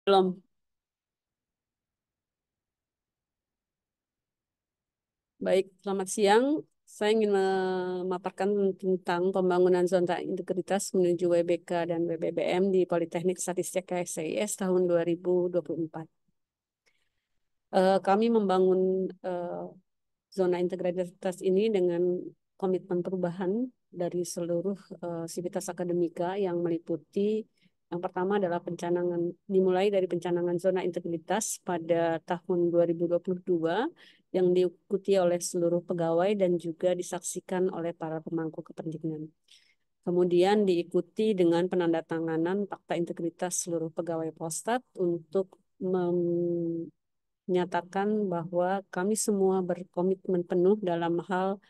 Belum. Baik, selamat siang. Saya ingin memaparkan tentang pembangunan zona integritas menuju WBK dan WBBM di Politeknik Statistik KSIS tahun 2024. Kami membangun eh, zona integritas ini dengan komitmen perubahan dari seluruh sivitas akademika yang meliputi yang pertama adalah dimulai dari pencanangan zona integritas pada tahun 2022 yang diikuti oleh seluruh pegawai dan juga disaksikan oleh para pemangku kepentingan. Kemudian diikuti dengan penandatanganan Fakta Integritas seluruh pegawai Polstat untuk menyatakan bahwa kami semua berkomitmen penuh dalam hal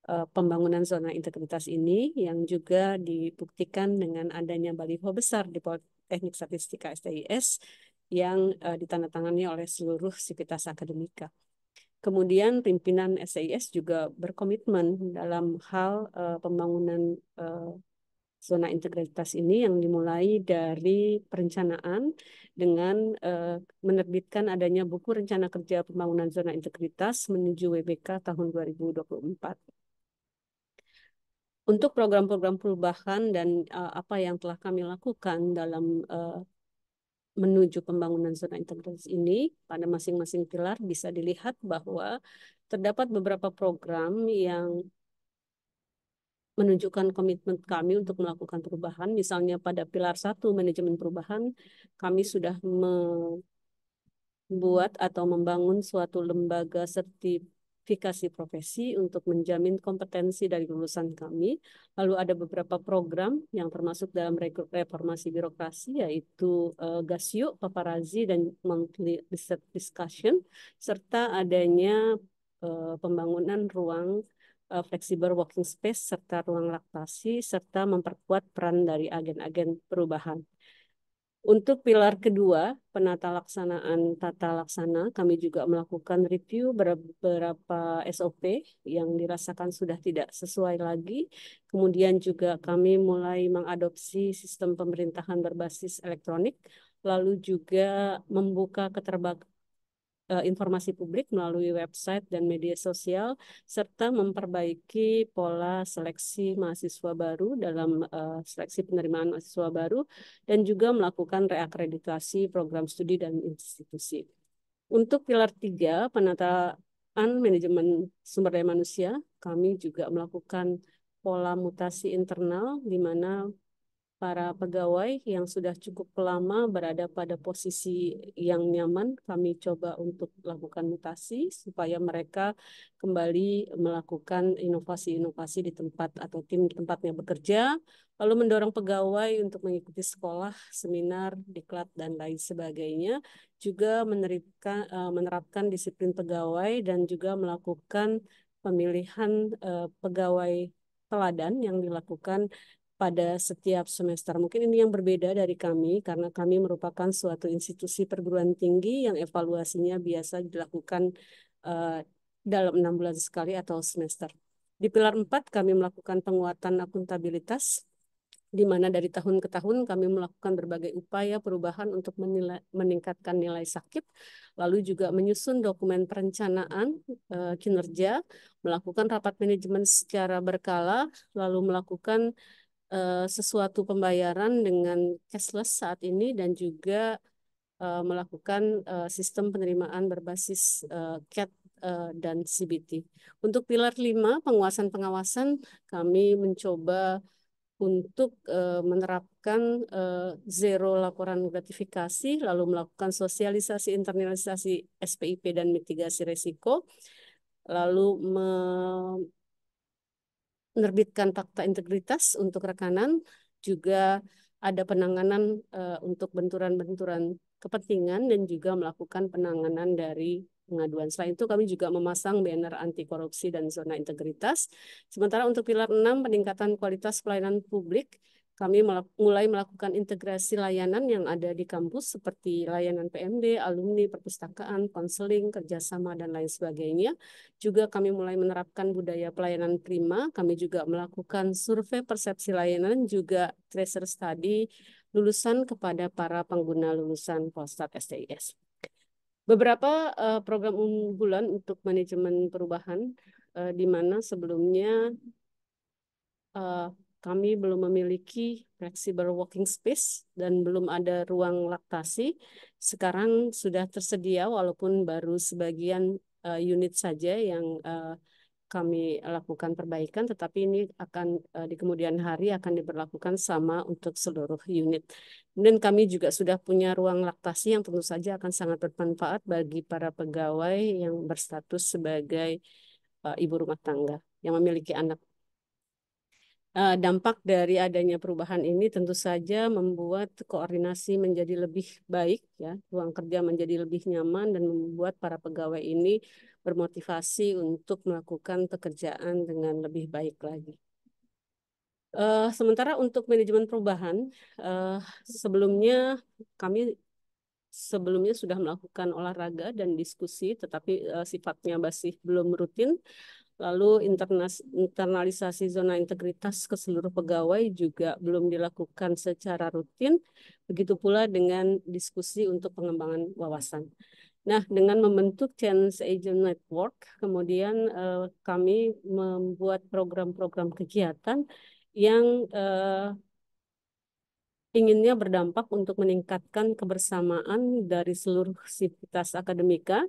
pembangunan zona integritas ini yang juga dibuktikan dengan adanya baliho besar di Teknik Statistika STIS yang ditandatangani oleh seluruh sivitas akademika. Kemudian pimpinan STIS juga berkomitmen dalam hal pembangunan zona integritas ini yang dimulai dari perencanaan dengan menerbitkan adanya buku rencana kerja pembangunan zona integritas menuju WBK tahun 2024. Untuk program-program perubahan dan apa yang telah kami lakukan dalam menuju pembangunan zona integritas ini pada masing-masing pilar bisa dilihat bahwa terdapat beberapa program yang menunjukkan komitmen kami untuk melakukan perubahan. Misalnya pada pilar 1 manajemen perubahan, kami sudah membuat atau membangun suatu lembaga sertifikasi profesi untuk menjamin kompetensi dari lulusan kami. Lalu ada beberapa program yang termasuk dalam reformasi birokrasi, yaitu Gasio, Paparazzi, dan Monthly Research Discussion, serta adanya pembangunan ruang fleksibel working space, serta ruang laktasi, serta memperkuat peran dari agen-agen perubahan. Untuk pilar kedua, penata laksanaan tata laksana, kami juga melakukan review beberapa SOP yang dirasakan sudah tidak sesuai lagi. Kemudian juga kami mulai mengadopsi sistem pemerintahan berbasis elektronik, lalu juga membuka informasi publik melalui website dan media sosial, serta memperbaiki pola seleksi mahasiswa baru dalam seleksi penerimaan mahasiswa baru, dan juga melakukan reakreditasi program studi dan institusi. Untuk pilar 3, penataan manajemen sumber daya manusia, kami juga melakukan pola mutasi internal, di mana para pegawai yang sudah cukup lama berada pada posisi yang nyaman, kami coba untuk melakukan mutasi supaya mereka kembali melakukan inovasi-inovasi di tempat atau tim tempatnya bekerja, lalu mendorong pegawai untuk mengikuti sekolah, seminar, diklat, dan lain sebagainya, juga menerapkan disiplin pegawai dan juga melakukan pemilihan pegawai teladan yang dilakukan pada setiap semester. Mungkin ini yang berbeda dari kami karena kami merupakan suatu institusi perguruan tinggi yang evaluasinya biasa dilakukan uh, dalam 6 bulan sekali atau semester. Di pilar 4 kami melakukan penguatan akuntabilitas, di mana dari tahun ke tahun kami melakukan berbagai upaya perubahan untuk meningkatkan nilai sakit, lalu juga menyusun dokumen perencanaan kinerja, melakukan rapat manajemen secara berkala, lalu melakukan sesuatu pembayaran dengan cashless saat ini, dan juga melakukan sistem penerimaan berbasis CAT dan CBT. Untuk pilar 5, pengawasan, kami mencoba untuk menerapkan zero laporan gratifikasi, lalu melakukan sosialisasi internalisasi SPIP dan mitigasi risiko, lalu menerbitkan fakta integritas untuk rekanan, juga ada penanganan untuk benturan-benturan kepentingan dan juga melakukan penanganan dari pengaduan. Selain itu kami juga memasang banner anti korupsi dan zona integritas. Sementara untuk pilar 6, peningkatan kualitas pelayanan publik, kami mulai melakukan integrasi layanan yang ada di kampus seperti layanan PMB, alumni, perpustakaan, konseling, kerjasama, dan lain sebagainya. Juga kami mulai menerapkan budaya pelayanan prima. Kami juga melakukan survei persepsi layanan, juga tracer study lulusan kepada para pengguna lulusan Polstat STIS. Beberapa program unggulan untuk manajemen perubahan di mana sebelumnya eh, kami belum memiliki flexible working space dan belum ada ruang laktasi. Sekarang sudah tersedia walaupun baru sebagian unit saja yang kami lakukan perbaikan, tetapi ini akan di kemudian hari akan diberlakukan sama untuk seluruh unit. Dan kami juga sudah punya ruang laktasi yang tentu saja akan sangat bermanfaat bagi para pegawai yang berstatus sebagai ibu rumah tangga yang memiliki anak. Dampak dari adanya perubahan ini tentu saja membuat koordinasi menjadi lebih baik, ya, ruang kerja menjadi lebih nyaman dan membuat para pegawai ini bermotivasi untuk melakukan pekerjaan dengan lebih baik lagi. Sementara untuk manajemen perubahan, uh, sebelumnya kami sebelumnya sudah melakukan olahraga dan diskusi, tetapi sifatnya masih belum rutin. Lalu internalisasi zona integritas ke seluruh pegawai juga belum dilakukan secara rutin. Begitu pula dengan diskusi untuk pengembangan wawasan. Nah, dengan membentuk Change Agent Network, kemudian kami membuat program-program kegiatan yang inginnya berdampak untuk meningkatkan kebersamaan dari seluruh sivitas akademika.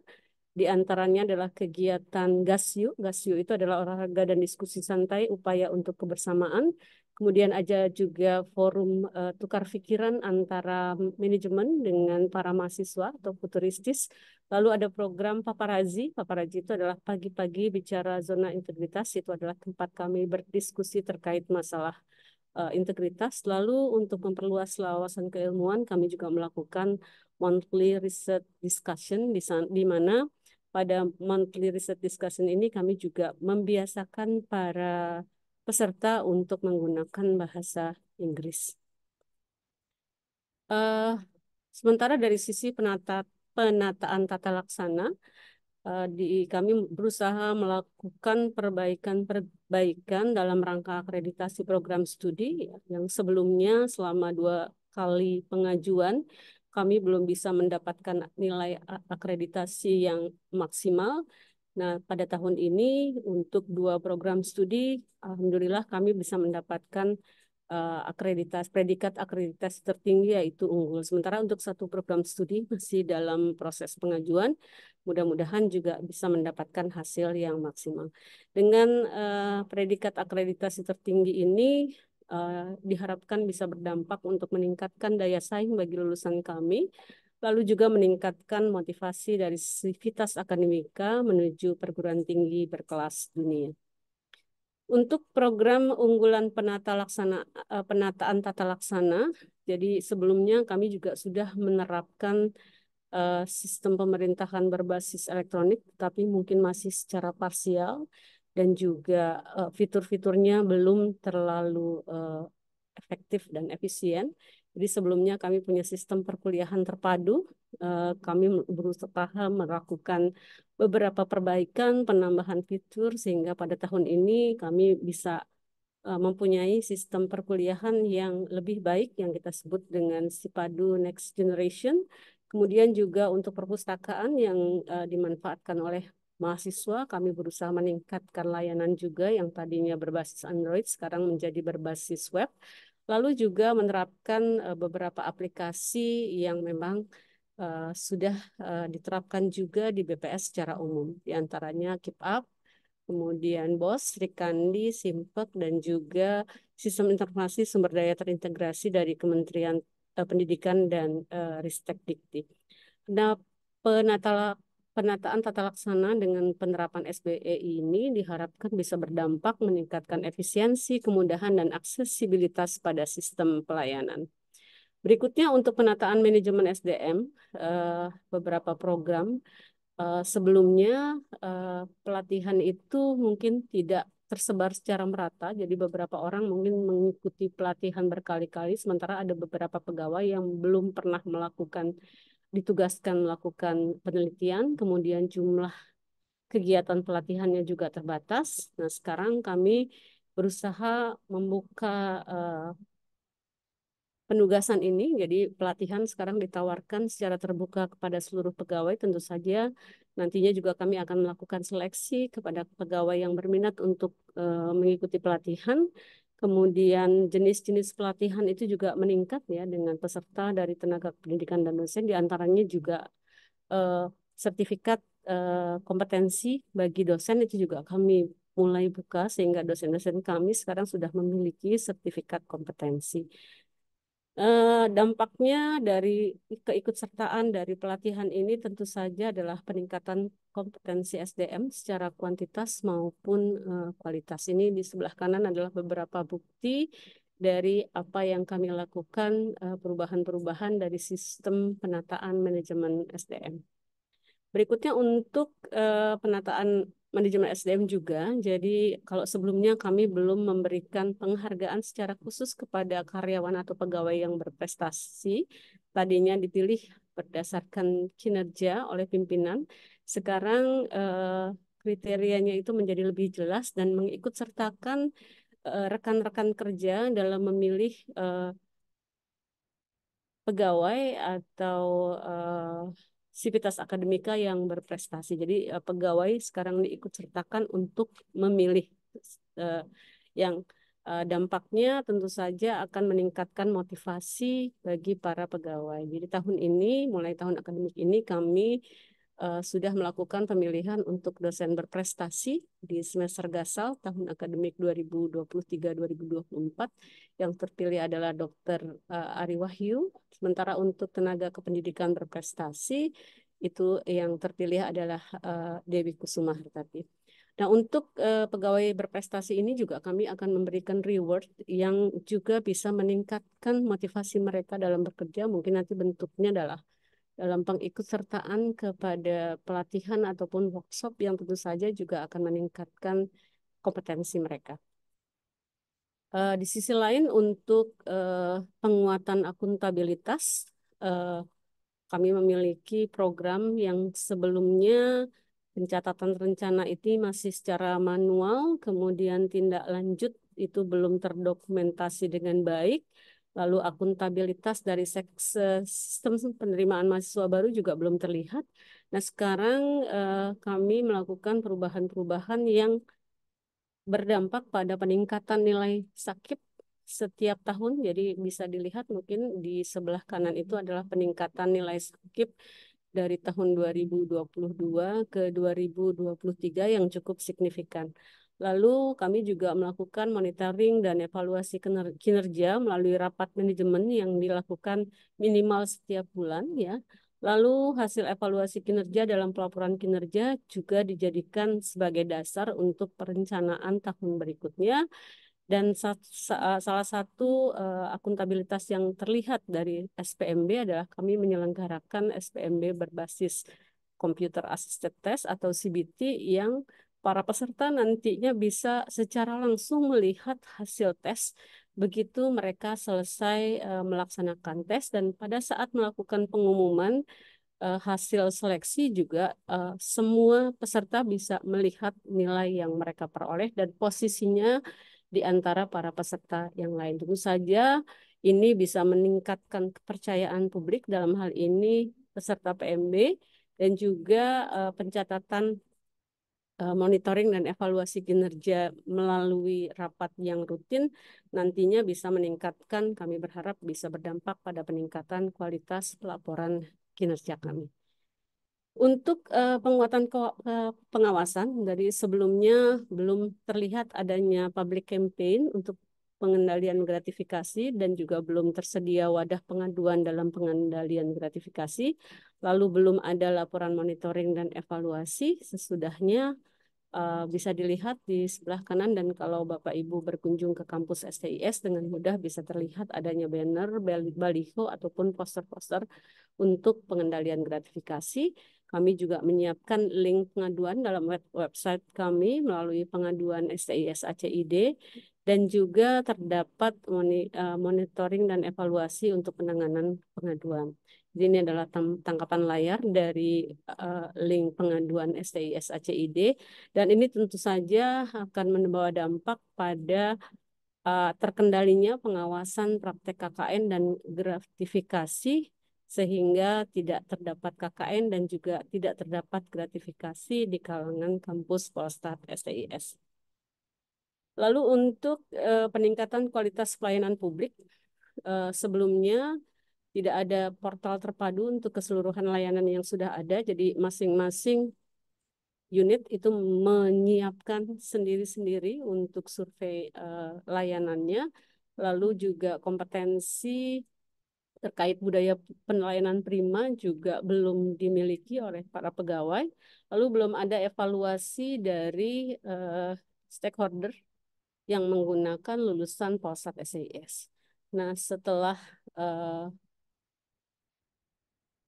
Di antaranya adalah kegiatan GASYU. GASYU itu adalah olahraga dan diskusi santai, upaya untuk kebersamaan. Kemudian ada juga forum tukar pikiran antara manajemen dengan para mahasiswa atau futuristis. Lalu ada program Paparazi. Paparazi itu adalah pagi-pagi bicara zona integritas. Itu adalah tempat kami berdiskusi terkait masalah integritas. Lalu untuk memperluas wawasan keilmuan, kami juga melakukan monthly research discussion di mana pada monthly research discussion ini kami juga membiasakan para peserta untuk menggunakan bahasa Inggris. Uh, Sementara dari sisi penataan tata laksana, kami berusaha melakukan perbaikan dalam rangka akreditasi program studi yang sebelumnya selama 2 kali pengajuan kami belum bisa mendapatkan nilai akreditasi yang maksimal. Nah, pada tahun ini untuk 2 program studi, alhamdulillah kami bisa mendapatkan predikat akreditasi tertinggi yaitu unggul. Sementara untuk 1 program studi masih dalam proses pengajuan, mudah-mudahan juga bisa mendapatkan hasil yang maksimal. Dengan predikat akreditasi tertinggi ini diharapkan bisa berdampak untuk meningkatkan daya saing bagi lulusan kami, lalu juga meningkatkan motivasi dari sivitas akademika menuju perguruan tinggi berkelas dunia. Untuk program unggulan penataan tata laksana, jadi sebelumnya kami juga sudah menerapkan sistem pemerintahan berbasis elektronik, tapi mungkin masih secara parsial dan juga fitur-fiturnya belum terlalu efektif dan efisien. Jadi sebelumnya kami punya sistem perkuliahan terpadu. Kami berusaha melakukan beberapa perbaikan, penambahan fitur sehingga pada tahun ini kami bisa mempunyai sistem perkuliahan yang lebih baik yang kita sebut dengan Sipadu Next Generation. Kemudian juga untuk perpustakaan yang dimanfaatkan oleh mahasiswa, kami berusaha meningkatkan layanan juga yang tadinya berbasis Android, sekarang menjadi berbasis web. Lalu juga menerapkan beberapa aplikasi yang memang sudah diterapkan juga di BPS secara umum, di antaranya Keep Up, kemudian BOS, Rikandi, Simpek, dan juga sistem informasi sumber daya terintegrasi dari Kementerian Pendidikan dan Ristek Dikti. Nah, penataan tata laksana dengan penerapan SBE ini diharapkan bisa berdampak meningkatkan efisiensi, kemudahan, dan aksesibilitas pada sistem pelayanan. Berikutnya untuk penataan manajemen SDM, beberapa program sebelumnya pelatihan itu mungkin tidak tersebar secara merata, jadi beberapa orang mungkin mengikuti pelatihan berkali-kali, sementara ada beberapa pegawai yang belum pernah ditugaskan melakukan penelitian, kemudian jumlah kegiatan pelatihannya juga terbatas. Nah, sekarang kami berusaha membuka penugasan ini. Jadi pelatihan sekarang ditawarkan secara terbuka kepada seluruh pegawai. Tentu saja nantinya juga kami akan melakukan seleksi kepada pegawai yang berminat untuk mengikuti pelatihan. Kemudian jenis-jenis pelatihan itu juga meningkat ya dengan peserta dari tenaga pendidikan dan dosen. Di antaranya juga eh, sertifikat kompetensi bagi dosen itu juga kami mulai buka sehingga dosen-dosen kami sekarang sudah memiliki sertifikat kompetensi. Dampaknya dari keikutsertaan dari pelatihan ini tentu saja adalah peningkatan kompetensi SDM secara kuantitas maupun kualitas. Ini di sebelah kanan adalah beberapa bukti dari apa yang kami lakukan, perubahan-perubahan dari sistem penataan manajemen SDM. Berikutnya untuk penataan manajemen SDM juga. Jadi kalau sebelumnya kami belum memberikan penghargaan secara khusus kepada karyawan atau pegawai yang berprestasi, tadinya dipilih berdasarkan kinerja oleh pimpinan. Sekarang kriterianya itu menjadi lebih jelas dan mengikut sertakan rekan-rekan kerja dalam memilih pegawai atau sivitas akademika yang berprestasi. Jadi pegawai sekarang diikut sertakan untuk memilih eh, yang dampaknya tentu saja akan meningkatkan motivasi bagi para pegawai. Jadi tahun ini, mulai tahun akademik ini kami sudah melakukan pemilihan untuk dosen berprestasi di semester Gasal tahun akademik 2023-2024. Yang terpilih adalah Dr. Ari Wahyu. Sementara untuk tenaga kependidikan berprestasi itu yang terpilih adalah Dewi Kusuma Hartati. Nah, untuk pegawai berprestasi ini juga kami akan memberikan reward yang juga bisa meningkatkan motivasi mereka dalam bekerja. Mungkin nanti bentuknya adalah dalam pengikutsertaan kepada pelatihan ataupun workshop yang tentu saja juga akan meningkatkan kompetensi mereka. Di sisi lain untuk penguatan akuntabilitas, eh, kami memiliki program yang sebelumnya pencatatan rencana itu masih secara manual, kemudian tindak lanjut itu belum terdokumentasi dengan baik, lalu akuntabilitas dari sistem penerimaan mahasiswa baru juga belum terlihat. Nah, sekarang kami melakukan perubahan-perubahan yang berdampak pada peningkatan nilai sakit setiap tahun. Jadi bisa dilihat mungkin di sebelah kanan itu adalah peningkatan nilai sakit dari tahun 2022 ke 2023 yang cukup signifikan. Lalu kami juga melakukan monitoring dan evaluasi kinerja melalui rapat manajemen yang dilakukan minimal setiap bulan ya. Lalu hasil evaluasi kinerja dalam pelaporan kinerja juga dijadikan sebagai dasar untuk perencanaan tahun berikutnya. Dan salah satu akuntabilitas yang terlihat dari SPMB adalah kami menyelenggarakan SPMB berbasis Computer Assisted Test atau CBT yang para peserta nantinya bisa secara langsung melihat hasil tes begitu mereka selesai melaksanakan tes, dan pada saat melakukan pengumuman hasil seleksi juga semua peserta bisa melihat nilai yang mereka peroleh dan posisinya di antara para peserta yang lain. Tentu saja ini bisa meningkatkan kepercayaan publik dalam hal ini peserta PMB dan juga pencatatan monitoring dan evaluasi kinerja melalui rapat yang rutin nantinya bisa meningkatkan, kami berharap bisa berdampak pada peningkatan kualitas laporan kinerja kami. Untuk penguatan pengawasan, dari sebelumnya belum terlihat adanya public campaign untuk pengendalian gratifikasi dan juga belum tersedia wadah pengaduan dalam pengendalian gratifikasi, lalu belum ada laporan monitoring dan evaluasi. Sesudahnya bisa dilihat di sebelah kanan, dan kalau Bapak Ibu berkunjung ke kampus STIS dengan mudah bisa terlihat adanya banner, baliho ataupun poster-poster untuk pengendalian gratifikasi. Kami juga menyiapkan link pengaduan dalam website kami melalui pengaduan STIS ACID, dan juga terdapat monitoring dan evaluasi untuk penanganan pengaduan. Jadi ini adalah tangkapan layar dari link pengaduan STIS ACID, dan ini tentu saja akan membawa dampak pada terkendalinya pengawasan praktek KKN dan gratifikasi sehingga tidak terdapat KKN dan juga tidak terdapat gratifikasi di kalangan kampus Polstat STIS. Lalu untuk peningkatan kualitas pelayanan publik, sebelumnya tidak ada portal terpadu untuk keseluruhan layanan yang sudah ada, jadi masing-masing unit itu menyiapkan sendiri-sendiri untuk survei layanannya, lalu juga kompetensi terkait budaya pelayanan prima juga belum dimiliki oleh para pegawai, lalu belum ada evaluasi dari stakeholder yang menggunakan lulusan Polsat SIS. Nah, setelah uh,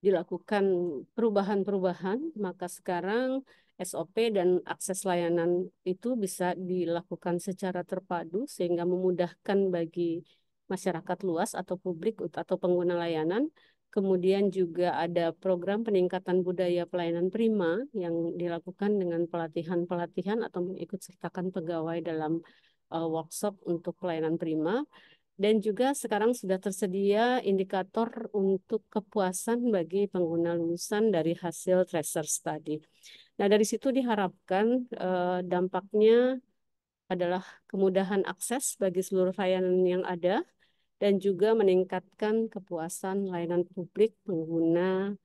dilakukan perubahan-perubahan, maka sekarang SOP dan akses layanan itu bisa dilakukan secara terpadu sehingga memudahkan bagi masyarakat luas atau publik atau pengguna layanan. Kemudian juga ada program peningkatan budaya pelayanan prima yang dilakukan dengan pelatihan-pelatihan atau mengikut sertakan pegawai dalam workshop untuk pelayanan prima. Dan juga sekarang sudah tersedia indikator untuk kepuasan bagi pengguna lulusan dari hasil tracer study. Nah, dari situ diharapkan dampaknya adalah kemudahan akses bagi seluruh layanan yang ada dan juga meningkatkan kepuasan layanan publik pengguna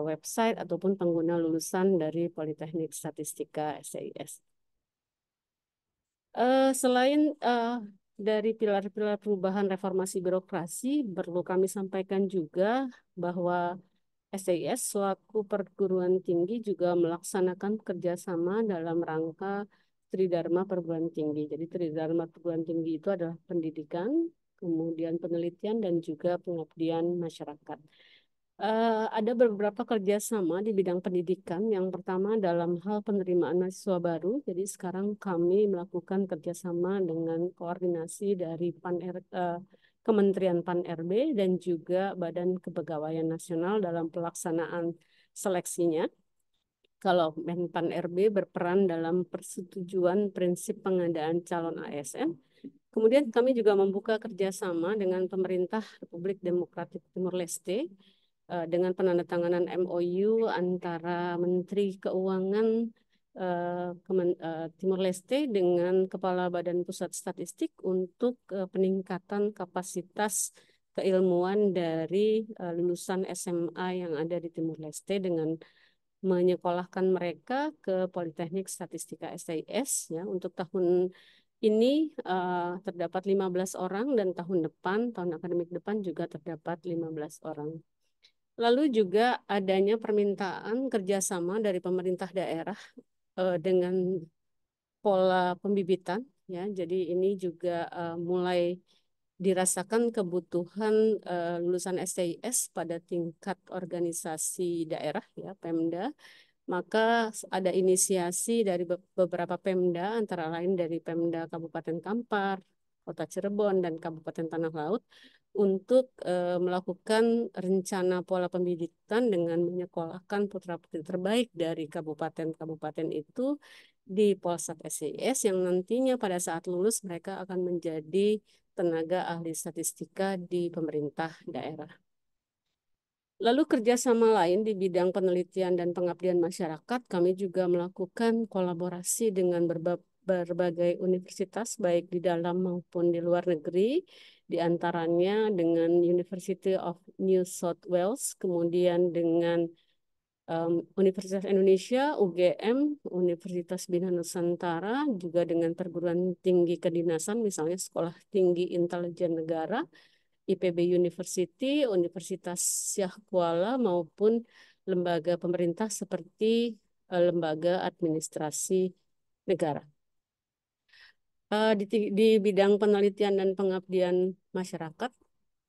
website ataupun pengguna lulusan dari Politeknik Statistika SIS. Selain dari pilar-pilar perubahan reformasi birokrasi, perlu kami sampaikan juga bahwa SIS selaku perguruan tinggi juga melaksanakan kerjasama dalam rangka Tridharma Perguruan Tinggi. Jadi Tridharma Perguruan Tinggi itu adalah pendidikan, kemudian penelitian, dan juga pengabdian masyarakat. Ada beberapa kerjasama di bidang pendidikan. Yang pertama dalam hal penerimaan mahasiswa baru. Jadi sekarang kami melakukan kerjasama dengan koordinasi dari Kementerian Pan-RB dan juga Badan Kepegawaian Nasional dalam pelaksanaan seleksinya. Kalau Menpan-RB berperan dalam persetujuan prinsip pengadaan calon ASN. Kemudian kami juga membuka kerjasama dengan pemerintah Republik Demokratik Timur Leste dengan penandatanganan MOU antara Menteri Keuangan Timur Leste dengan Kepala Badan Pusat Statistik untuk peningkatan kapasitas keilmuan dari lulusan SMA yang ada di Timur Leste dengan menyekolahkan mereka ke Politeknik Statistika SIS ya untuk tahun ini terdapat 15 orang dan tahun akademik depan juga terdapat 15 orang. Lalu juga adanya permintaan kerjasama dari pemerintah daerah dengan pola pembibitan, ya. Jadi ini juga mulai dirasakan kebutuhan lulusan STIS pada tingkat organisasi daerah, ya, Pemda. Maka ada inisiasi dari beberapa Pemda, antara lain dari Pemda Kabupaten Kampar, Kota Cirebon, dan Kabupaten Tanah Laut, untuk melakukan rencana pola pendidikan dengan menyekolahkan putra-putri terbaik dari kabupaten-kabupaten itu di Polsat SIS yang nantinya pada saat lulus mereka akan menjadi tenaga ahli statistika di pemerintah daerah. Lalu kerjasama lain di bidang penelitian dan pengabdian masyarakat, kami juga melakukan kolaborasi dengan berbagai universitas, baik di dalam maupun di luar negeri, di antaranya dengan University of New South Wales, kemudian dengan Universitas Indonesia, UGM, Universitas Bina Nusantara, juga dengan perguruan tinggi kedinasan, misalnya Sekolah Tinggi Intelijen Negara, IPB University, Universitas Syah Kuala, maupun lembaga pemerintah seperti lembaga administrasi negara. Di bidang penelitian dan pengabdian masyarakat,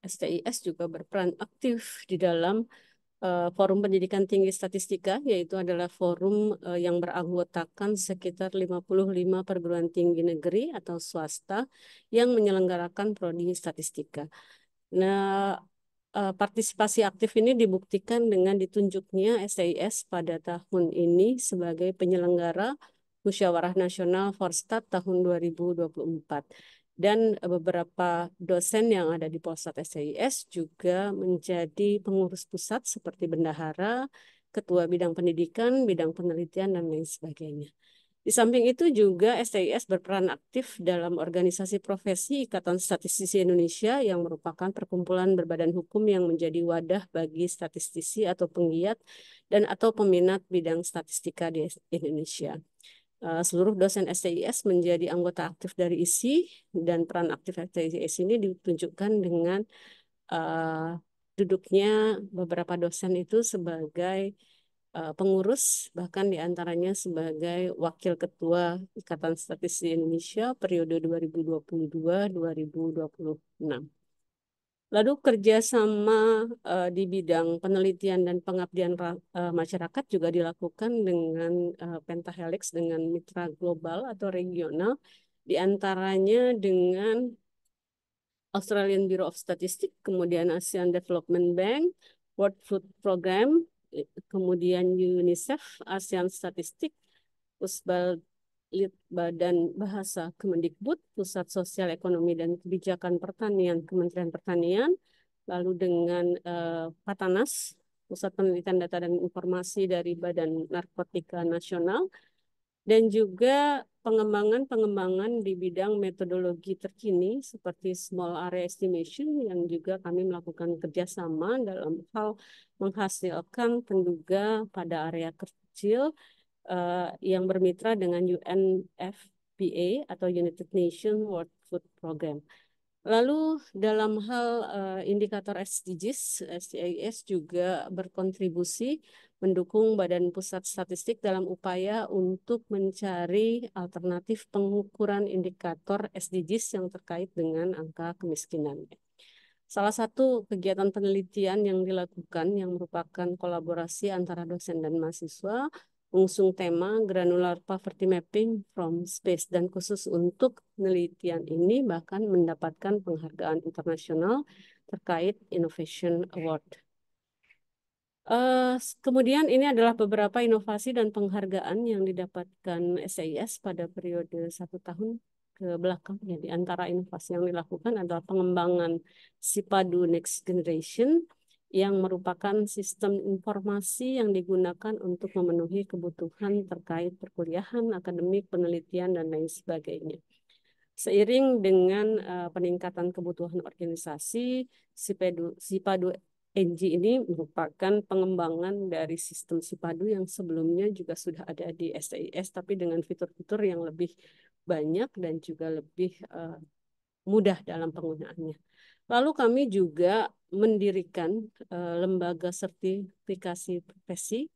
STIS juga berperan aktif di dalam Forum Pendidikan Tinggi Statistika, yaitu adalah forum yang beranggotakan sekitar 55 perguruan tinggi negeri atau swasta yang menyelenggarakan prodi statistika. Nah, partisipasi aktif ini dibuktikan dengan ditunjuknya STIS pada tahun ini sebagai penyelenggara Musyawarah Nasional Forstat tahun 2024. Dan beberapa dosen yang ada di Polsat SCIS juga menjadi pengurus pusat seperti bendahara, ketua bidang pendidikan, bidang penelitian, dan lain sebagainya. Di samping itu juga STIS berperan aktif dalam organisasi profesi Ikatan Statistisi Indonesia yang merupakan perkumpulan berbadan hukum yang menjadi wadah bagi statistisi atau penggiat dan atau peminat bidang statistika di Indonesia. Seluruh dosen STIS menjadi anggota aktif dari ISI dan peran aktif STIS ini ditunjukkan dengan uh, duduknya beberapa dosen itu sebagai pengurus, bahkan diantaranya sebagai Wakil Ketua Ikatan Statistisi Indonesia periode 2022-2026. Lalu kerjasama di bidang penelitian dan pengabdian masyarakat juga dilakukan dengan Pentahelix dengan mitra global atau regional, diantaranya dengan Australian Bureau of Statistics, kemudian ASEAN Development Bank, World Food Program, kemudian UNICEF, ASEAN Statistik, Pusbal Badan Bahasa Kemendikbud, Pusat Sosial Ekonomi dan Kebijakan Pertanian, Kementerian Pertanian, lalu dengan Patanas, Pusat Penelitian Data dan Informasi dari Badan Narkotika Nasional, dan juga pengembangan-pengembangan di bidang metodologi terkini seperti small area estimation yang juga kami melakukan kerjasama dalam hal menghasilkan penduga pada area kecil yang bermitra dengan UNFPA atau United Nations World Food Program. Lalu dalam hal indikator SDGs, SDGs juga berkontribusi mendukung Badan Pusat Statistik dalam upaya untuk mencari alternatif pengukuran indikator SDGs yang terkait dengan angka kemiskinan. Salah satu kegiatan penelitian yang dilakukan yang merupakan kolaborasi antara dosen dan mahasiswa mengusung tema Granular Poverty Mapping from Space, dan khusus untuk penelitian ini bahkan mendapatkan penghargaan internasional terkait Innovation Award. Kemudian ini adalah beberapa inovasi dan penghargaan yang didapatkan SIS pada periode 1 tahun ke belakang. Ya, di antara inovasi yang dilakukan adalah pengembangan SIPADU Next Generation yang merupakan sistem informasi yang digunakan untuk memenuhi kebutuhan terkait perkuliahan, akademik, penelitian, dan lain sebagainya. Seiring dengan peningkatan kebutuhan organisasi, SIPADU NG ini merupakan pengembangan dari sistem SIPADU yang sebelumnya juga sudah ada di STIS, tapi dengan fitur-fitur yang lebih banyak dan juga lebih mudah dalam penggunaannya. Lalu kami juga mendirikan lembaga sertifikasi profesi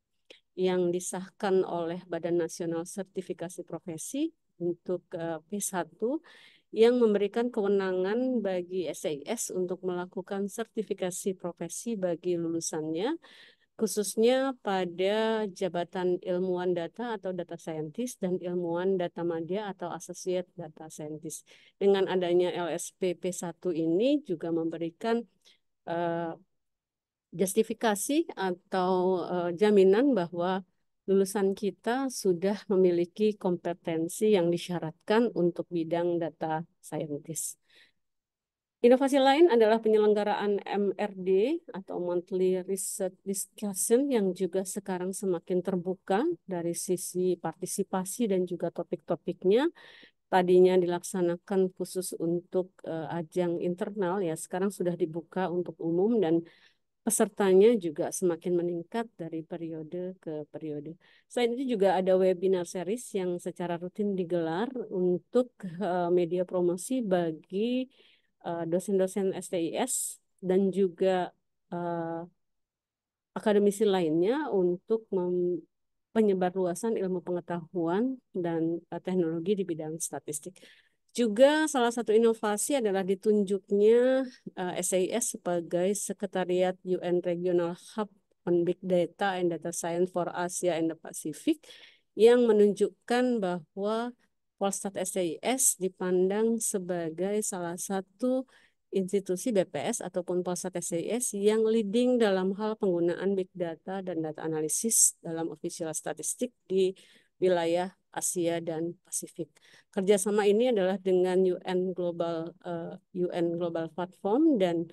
yang disahkan oleh Badan Nasional Sertifikasi Profesi untuk P1 yang memberikan kewenangan bagi SIS untuk melakukan sertifikasi profesi bagi lulusannya, khususnya pada jabatan ilmuwan data atau data scientist dan ilmuwan data media atau associate data scientist. Dengan adanya LSP P1 ini juga memberikan justifikasi atau jaminan bahwa lulusan kita sudah memiliki kompetensi yang disyaratkan untuk bidang data scientist. Inovasi lain adalah penyelenggaraan MRD atau Monthly Research Discussion yang juga sekarang semakin terbuka dari sisi partisipasi dan juga topik-topiknya. Tadinya dilaksanakan khusus untuk ajang internal, ya sekarang sudah dibuka untuk umum dan pesertanya juga semakin meningkat dari periode ke periode. Selain itu juga ada webinar series yang secara rutin digelar untuk media promosi bagi dosen-dosen STIS dan juga akademisi lainnya untuk penyebarluasan ilmu pengetahuan dan teknologi di bidang statistik. Juga salah satu inovasi adalah ditunjuknya SIS sebagai Sekretariat UN Regional Hub on Big Data and Data Science for Asia and the Pacific yang menunjukkan bahwa Polstat SIS dipandang sebagai salah satu institusi BPS ataupun Polsat SIS yang leading dalam hal penggunaan big data dan data analisis dalam official statistik di wilayah Asia dan Pasifik. Kerjasama ini adalah dengan UN Global Platform dan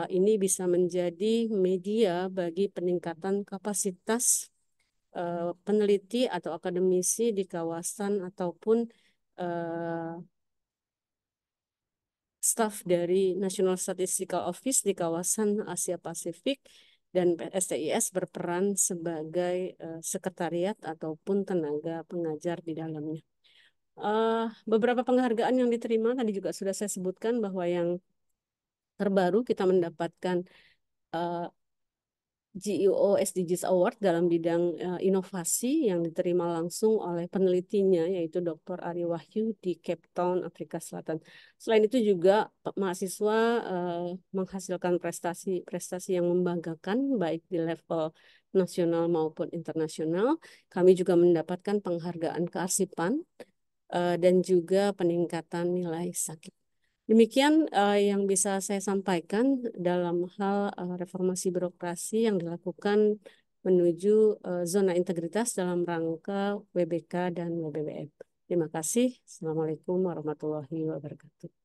ini bisa menjadi media bagi peningkatan kapasitas peneliti atau akademisi di kawasan ataupun uh, staf dari National Statistical Office di kawasan Asia Pasifik dan STIS berperan sebagai sekretariat ataupun tenaga pengajar di dalamnya. Beberapa penghargaan yang diterima tadi juga sudah saya sebutkan bahwa yang terbaru kita mendapatkan uh, GEO SDGs Award dalam bidang inovasi yang diterima langsung oleh penelitinya yaitu Dr. Ari Wahyu di Cape Town, Afrika Selatan. Selain itu juga mahasiswa menghasilkan prestasi-prestasi yang membanggakan baik di level nasional maupun internasional. Kami juga mendapatkan penghargaan kearsipan dan juga peningkatan nilai sakit. Demikian yang bisa saya sampaikan dalam hal reformasi birokrasi yang dilakukan menuju zona integritas dalam rangka WBK dan WBBM. Terima kasih. Assalamualaikum warahmatullahi wabarakatuh.